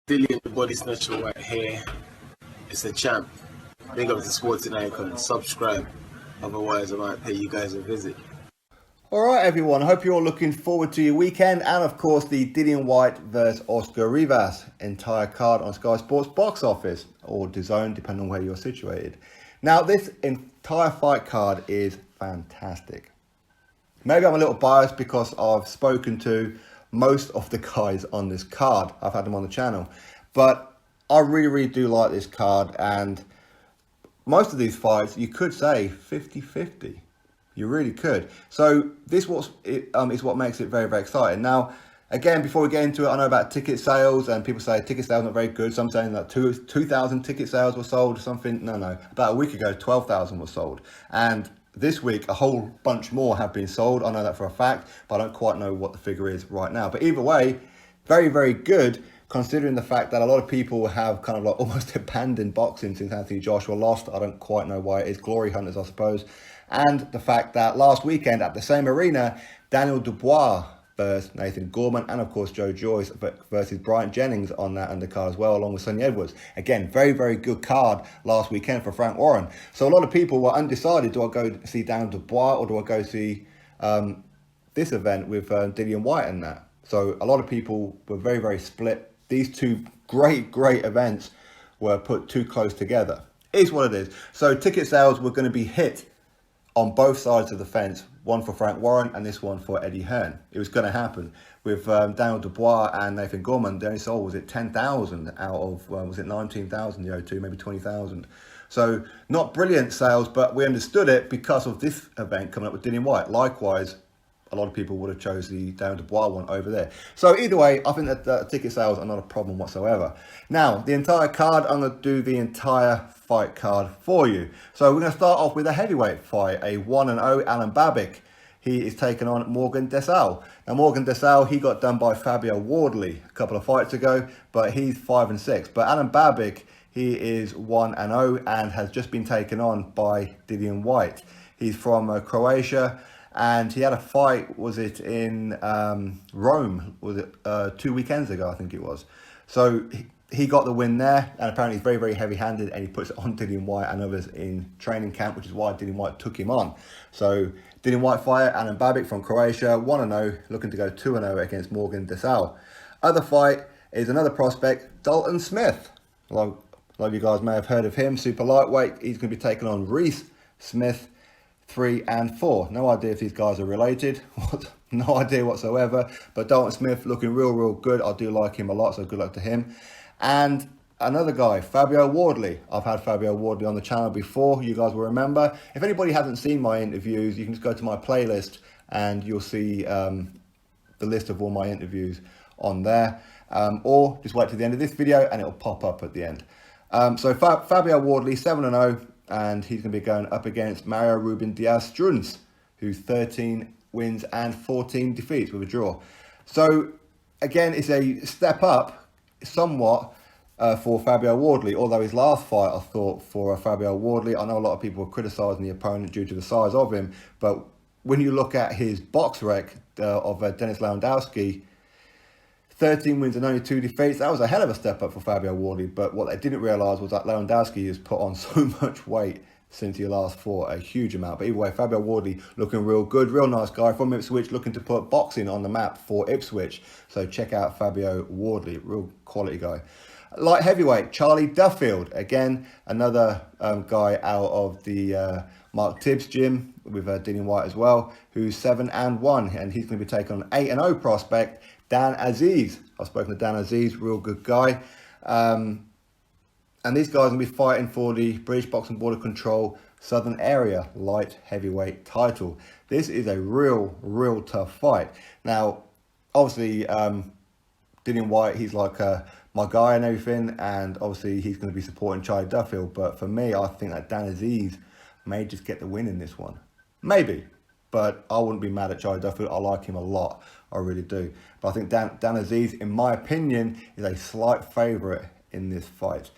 DILLIAN the Body Snatcher right here. It's a champ. Big up to Sporting Icon. Subscribe. Otherwise, I might pay you guys a visit. Alright everyone, I hope you're all looking forward to your weekend and of course the DILLIAN WHYTE vs Oscar Rivas entire card on Sky Sports box office or DAZN depending on where you're situated. Now this entire fight card is fantastic. Maybe I'm a little biased because I've spoken to most of the guys on this card. I've had them on the channel. But I really do like this card, and most of these fights you could say 50-50. You really could. So this is what makes it very exciting. Now, again, before we get into it, I know about ticket sales, and people say ticket sales not very good. Some saying that 2,000 ticket sales were sold or something. No. About a week ago, 12,000 were sold. And this week, a whole bunch more have been sold. I know that for a fact, but I don't quite know what the figure is right now. But either way, very good, considering the fact that a lot of people have kind of like almost abandoned boxing since Anthony Joshua lost. I don't quite know why it is. Glory hunters, I suppose. And the fact that last weekend at the same arena, Daniel Dubois versus Nathan Gorman, and of course Joe Joyce versus Bryant Jennings on that undercard as well, along with Sonny Edwards. Again, very good card last weekend for Frank Warren. So a lot of people were undecided, do I go see Daniel Dubois or do I go see this event with DILLIAN WHYTE and that? So a lot of people were very split. These two great events were put too close together. It is what it is. So ticket sales were going to be hit on both sides of the fence, one for Frank Warren and this one for Eddie Hearn. It was going to happen. With Daniel Dubois and Nathan Gorman, they only sold, was it 10,000 out of, was it 19,000, the O2, maybe 20,000. So not brilliant sales, but we understood it because of this event coming up with DILLIAN WHYTE. Likewise, a lot of people would have chose the Daniel Dubois one over there. So either way, I think that the ticket sales are not a problem whatsoever. Now, the entire card, I'm going to do the entire fight card for you. So we're going to start off with a heavyweight fight, a 1-0 Alan Babic. He is taking on Morgan Desal. Now Morgan Desal, he got done by Fabio Wardley a couple of fights ago, but he's 5-6. But Alan Babic, he is 1-0 and has just been taken on by DILLIAN WHYTE. He's from Croatia, and he had a fight, was it in Rome, was it 2 weekends ago, I think it was. So he got the win there, and apparently he's very heavy-handed, and he puts it on DILLIAN WHYTE and others in training camp, which is why DILLIAN WHYTE took him on. So DILLIAN WHYTE fighter Alan Babic from Croatia, 1-0, looking to go 2-0 against Morgan Desal. Other fight is another prospect, Dalton Smith. A lot of you guys may have heard of him, super lightweight. He's going to be taking on Reese Smith, 3 and 4. No idea if these guys are related. No idea whatsoever. But Dalton Smith looking real good. I do like him a lot, so good luck to him. And another guy, Fabio Wardley. I've had Fabio Wardley on the channel before, you guys will remember. If anybody hasn't seen my interviews, you can just go to my playlist and you'll see the list of all my interviews on there. Or just wait to the end of this video and it'll pop up at the end. So Fabio Wardley, 7-0, and he's going to be going up against Mario Ruben Diaz-Struns, who's 13 wins and 14 defeats with a draw. So again, it's a step up somewhat for Fabio Wardley, although his last fight, I thought, for Fabio Wardley, I know a lot of people were criticising the opponent due to the size of him, but when you look at his box rec of Denis Lewandowski, 13 wins and only 2 defeats, that was a hell of a step up for Fabio Wardley, but what they didn't realise was that Lewandowski has put on so much weight since he last fought, a huge amount. But either way, Fabio Wardley looking real good, real nice guy from Ipswich, looking to put boxing on the map for Ipswich. So check out Fabio Wardley, real quality guy. Light heavyweight, Charlie Duffield, again, another guy out of the Mark Tibbs gym with DILLIAN WHYTE as well, who's 7-1, and he's going to be taking on 8-0 prospect, Dan Azeez. I've spoken to Dan Azeez, real good guy. And these guys are going to be fighting for the British Boxing Board of Control Southern Area Light Heavyweight title. This is a real tough fight. Now, obviously, DILLIAN WHYTE, he's like my guy and everything, and obviously he's going to be supporting Charlie Duffield. But for me, I think that Dan Azeez may just get the win in this one. Maybe, but I wouldn't be mad at Charlie Duffield. I like him a lot, I really do. But I think Dan Azeez, in my opinion, is a slight favourite in this fight.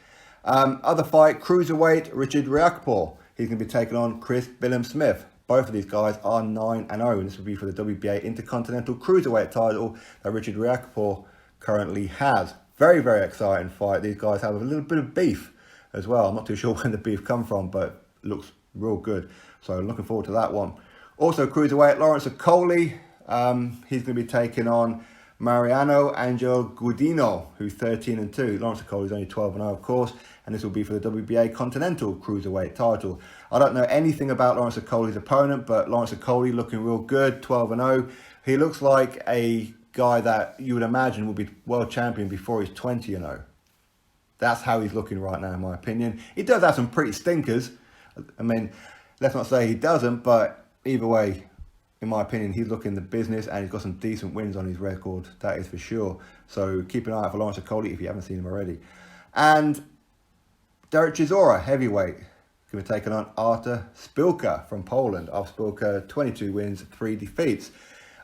Other fight, cruiserweight Richard Riakphore. He's going to be taking on Chris Billam-Smith. Both of these guys are 9-0, and this will be for the WBA Intercontinental Cruiserweight title that Richard Riakphore currently has. Very, very exciting fight. These guys have a little bit of beef as well. I'm not too sure where the beef come from, but it looks real good. So looking forward to that one. Also, cruiserweight Lawrence Okolie. He's going to be taking on Mariano Angel Guidino, who's 13-2. Lawrence Okolie is only 12-0, of course, and this will be for the WBA Continental Cruiserweight title. I don't know anything about Lawrence Okolie's opponent, but Lawrence Okolie looking real good, 12-0. He looks like a guy that you would imagine will be world champion before he's 20-0. That's how he's looking right now, in my opinion. He does have some pretty stinkers. I mean, let's not say he doesn't, but either way, in my opinion, he's looking the business and he's got some decent wins on his record, that is for sure. So keep an eye out for Lawrence Okolie if you haven't seen him already. And Derek Chisora, heavyweight, going to be taking on Artur Szpilka from Poland. Artur Szpilka, 22 wins, 3 defeats.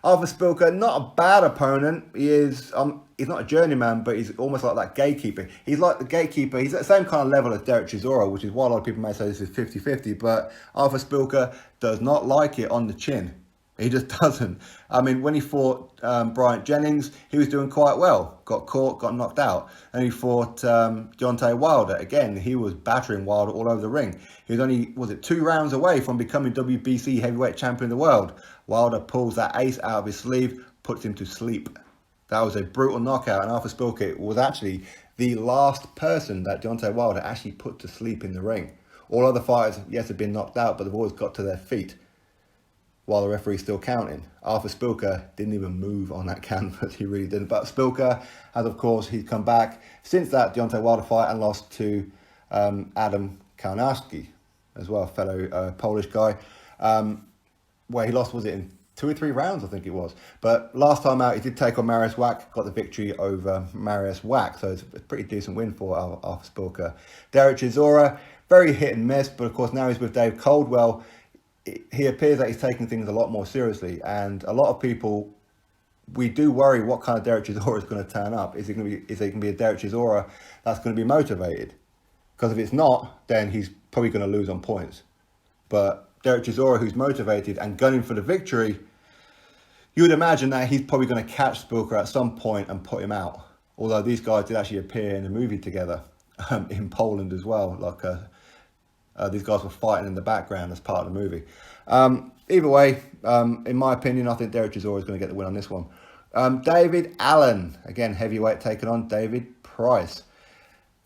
Artur Szpilka, not a bad opponent. He's not a journeyman, but he's almost like that gatekeeper. He's like the gatekeeper. He's at the same kind of level as Derek Chisora, which is why a lot of people may say this is 50-50. But Artur Szpilka does not like it on the chin. He just doesn't. I mean, when he fought Bryant Jennings, he was doing quite well. Got caught, got knocked out. And he fought Deontay Wilder. Again, he was battering Wilder all over the ring. He was only, 2 rounds away from becoming WBC heavyweight champion of the world. Wilder pulls that ace out of his sleeve, puts him to sleep. That was a brutal knockout. And Artur Szpilka was actually the last person that Deontay Wilder actually put to sleep in the ring. All other fighters, yes, have been knocked out, but they've always got to their feet while the referee's still counting. Artur Szpilka didn't even move on that canvas. He really didn't. But Szpilka has, of course, he's come back since that Deontay Wilder fight and lost to Adam Kalinowski as well, a fellow Polish guy, where he lost, was it in 2 or 3 rounds, I think it was. But last time out, he did take on Mariusz Wach, got the victory over Mariusz Wach. So it's a pretty decent win for Artur Szpilka. Derek Chisora, very hit and miss, but of course now he's with Dave Coldwell. He appears that he's taking things a lot more seriously, and a lot of people, we do worry what kind of Derek Chisora is going to turn up. Is it going to be a Derek Chisora that's going to be motivated? Because if it's not, then he's probably going to lose on points. But Derek Chisora, who's motivated and gunning for the victory, you would imagine that he's probably going to catch Szpilka at some point and put him out. Although these guys did actually appear in a movie together in Poland as well, like these guys were fighting in the background as part of the movie. Either way, in my opinion, I think Derek Chisora is going to get the win on this one. David Allen, again, heavyweight, taking on David Price.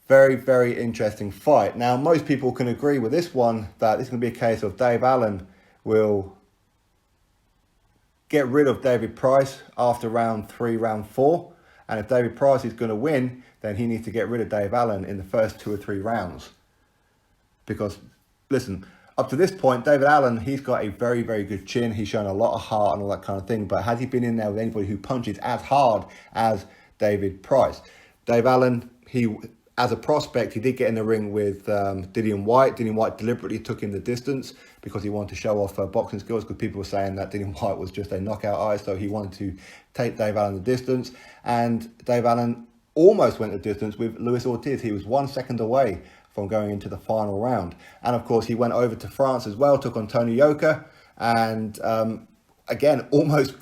Very, very interesting fight. Now, most people can agree with this one, that this is going to be a case of Dave Allen will get rid of David Price after round 3, round 4. And if David Price is going to win, then he needs to get rid of Dave Allen in the first 2 or 3 rounds. Because, listen, up to this point, David Allen, he's got a very, very good chin. He's shown a lot of heart and all that kind of thing. But has he been in there with anybody who punches as hard as David Price? Dave Allen, as a prospect, he did get in the ring with DILLIAN WHYTE. DILLIAN WHYTE deliberately took him the distance because he wanted to show off boxing skills, because people were saying that DILLIAN WHYTE was just a knockout artist, so he wanted to take Dave Allen the distance. And Dave Allen almost went the distance with Luis Ortiz. He was 1 second away from going into the final round. And of course, he went over to France as well, took on Tony Yoka, and again, almost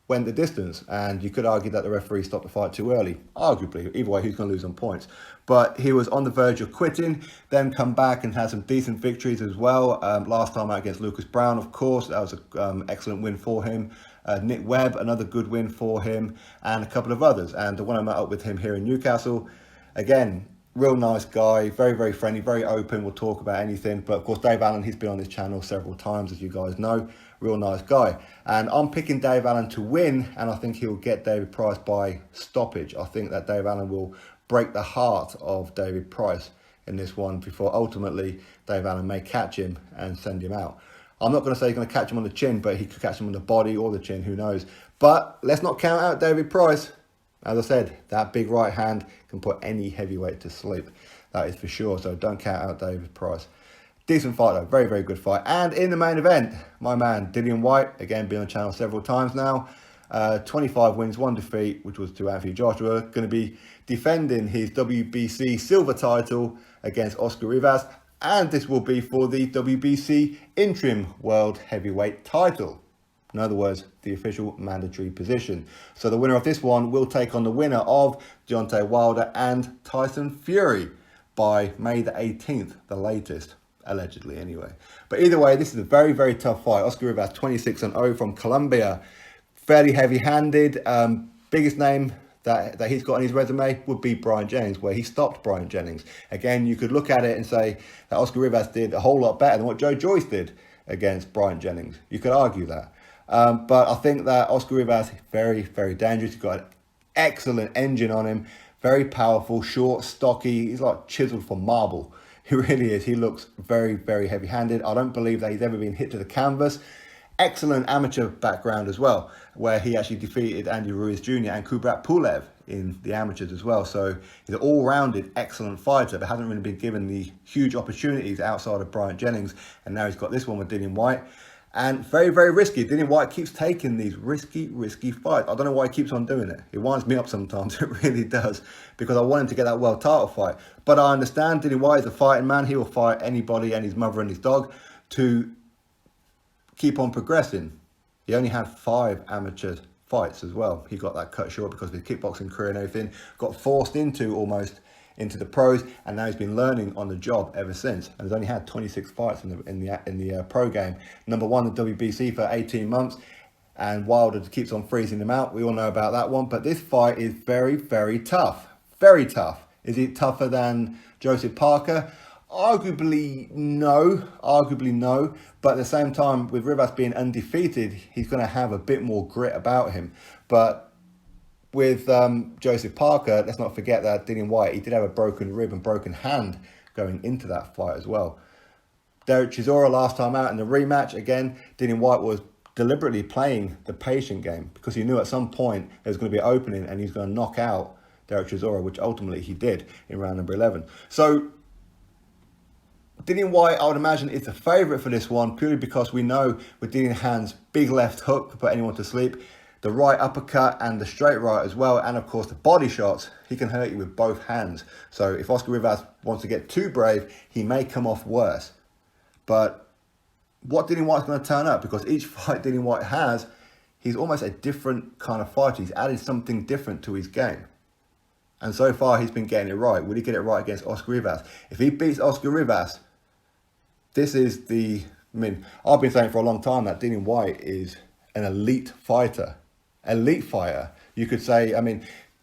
went the distance. And you could argue that the referee stopped the fight too early. Arguably, either way, he's going to lose on points. But he was on the verge of quitting, then come back and had some decent victories as well. Last time out against Lucas Brown, of course, that was an excellent win for him. Nick Webb, another good win for him, and a couple of others. And the one I met up with him here in Newcastle, again, real nice guy, very, very friendly, very open, will talk about anything. But of course, Dave Allen, he's been on this channel several times, as you guys know. Real nice guy. And I'm picking Dave Allen to win, and I think he'll get David Price by stoppage. I think that Dave Allen will break the heart of David Price in this one before ultimately Dave Allen may catch him and send him out. I'm not going to say he's going to catch him on the chin, but he could catch him on the body or the chin, who knows. But let's not count out David Price. As I said, that big right hand can put any heavyweight to sleep. That is for sure. So don't count out David Price. Decent fight though. Very, very good fight. And in the main event, my man, DILLIAN WHYTE, again, been on the channel several times now. 25 wins, 1 defeat, which was to Anthony Joshua. Going to be defending his WBC silver title against Oscar Rivas. And this will be for the WBC interim world heavyweight title. In other words, the official mandatory position. So the winner of this one will take on the winner of Deontay Wilder and Tyson Fury by May the 18th, the latest, allegedly anyway. But either way, this is a very, very tough fight. Oscar Rivas, 26-0 from Colombia. Fairly heavy-handed. Biggest name that he's got on his resume would be Brian Jennings, where he stopped Brian Jennings. Again, you could look at it and say that Oscar Rivas did a whole lot better than what Joe Joyce did against Brian Jennings. You could argue that. But I think that Oscar Rivas is very, very dangerous. He's got an excellent engine on him. Very powerful, short, stocky. He's like chiseled from marble. He really is. He looks very, very heavy-handed. I don't believe that he's ever been hit to the canvas. Excellent amateur background as well, where he actually defeated Andy Ruiz Jr. and Kubrat Pulev in the amateurs as well. So he's an all-rounded excellent fighter, but hasn't really been given the huge opportunities outside of Brian Jennings. And now he's got this one with Dillian Whyte. And very, very risky. Dillian Whyte keeps taking these risky fights. I don't know why he keeps on doing it. It winds me up sometimes. It really does. Because I want him to get that world title fight. But I understand Dillian Whyte is a fighting man. He will fight anybody and his mother and his dog to keep on progressing. He only had 5 amateur fights as well. He got that cut short because of his kickboxing career and everything. Got forced into the pros, and now he's been learning on the job ever since. And he's only had 26 fights in the pro game. Number 1 in WBC for 18 months, and Wilder keeps on freezing him out. We all know about that one. But this fight is very, very tough. Very tough. Is it tougher than Joseph Parker? Arguably no. But at the same time, with Rivas being undefeated, he's going to have a bit more grit about him. But with Joseph Parker, let's not forget that Dillian Whyte, he did have a broken rib and broken hand going into that fight as well. Derek Chisora last time out in the rematch, again, Dillian Whyte was deliberately playing the patient game because he knew at some point there was going to be an opening and he's going to knock out Derek Chisora, which ultimately he did in round number 11. So Dillian Whyte, I would imagine, is the favourite for this one purely because we know with Dillian Hand's big left hook to put anyone to sleep, the right uppercut and the straight right as well, and of course the body shots, he can hurt you with both hands. So if Oscar Rivas wants to get too brave, he may come off worse. But what Dillian Whyte's going to turn up, because each fight Dillian Whyte has, he's almost a different kind of fighter. He's added something different to his game. And so far he's been getting it right. Will he get it right against Oscar Rivas? If he beats Oscar Rivas, this is I've been saying for a long time that Dillian Whyte is an elite fighter. Elite fighter. You could say,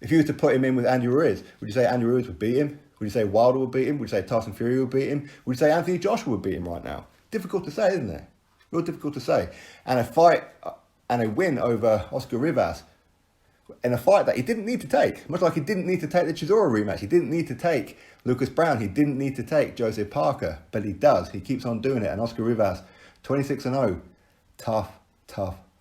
if you were to put him in with Andy Ruiz, would you say Andy Ruiz would beat him? Would you say Wilder would beat him? Would you say Tyson Fury would beat him? Would you say Anthony Joshua would beat him right now? Difficult to say, isn't it? Real difficult to say. And a fight and a win over Oscar Rivas in a fight that he didn't need to take. Much like he didn't need to take the Chisora rematch. He didn't need to take Lucas Brown. He didn't need to take Joseph Parker. But he does. He keeps on doing it. And Oscar Rivas, 26-0. Tough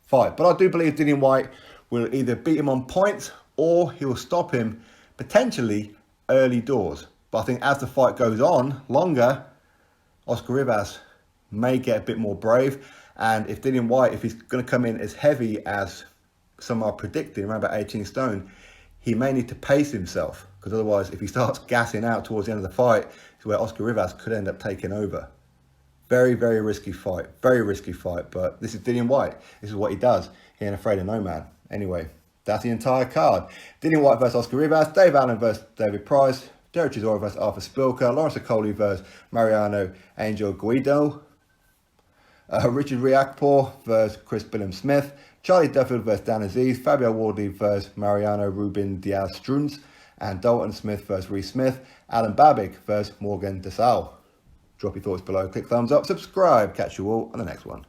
fight. But I do believe Dillian Whyte will either beat him on points or he will stop him potentially early doors. But I think as the fight goes on longer, Oscar Rivas may get a bit more brave. And if Dillian Whyte, if he's going to come in as heavy as some are predicting, around about 18 stone, he may need to pace himself. Because otherwise, if he starts gassing out towards the end of the fight, it's where Oscar Rivas could end up taking over. Very, very risky fight. Very risky fight. But this is Dillian Whyte. This is what he does. He ain't afraid of no man. Anyway, that's the entire card. Dillian Whyte versus Oscar Rivas. Dave Allen versus David Price. Derek Chisora versus Artur Szpilka. Lawrence Okolie versus Mariano Angel Guido. Richard Riakphore versus Chris Billam-Smith. Charlie Duffield versus Dan Azeez. Fabio Wardley versus Mariano Rubin Diaz-Struns. And Dalton Smith versus Reese Smith. Alan Babic versus Morgan Desau. Drop your thoughts below. Click thumbs up. Subscribe. Catch you all on the next one.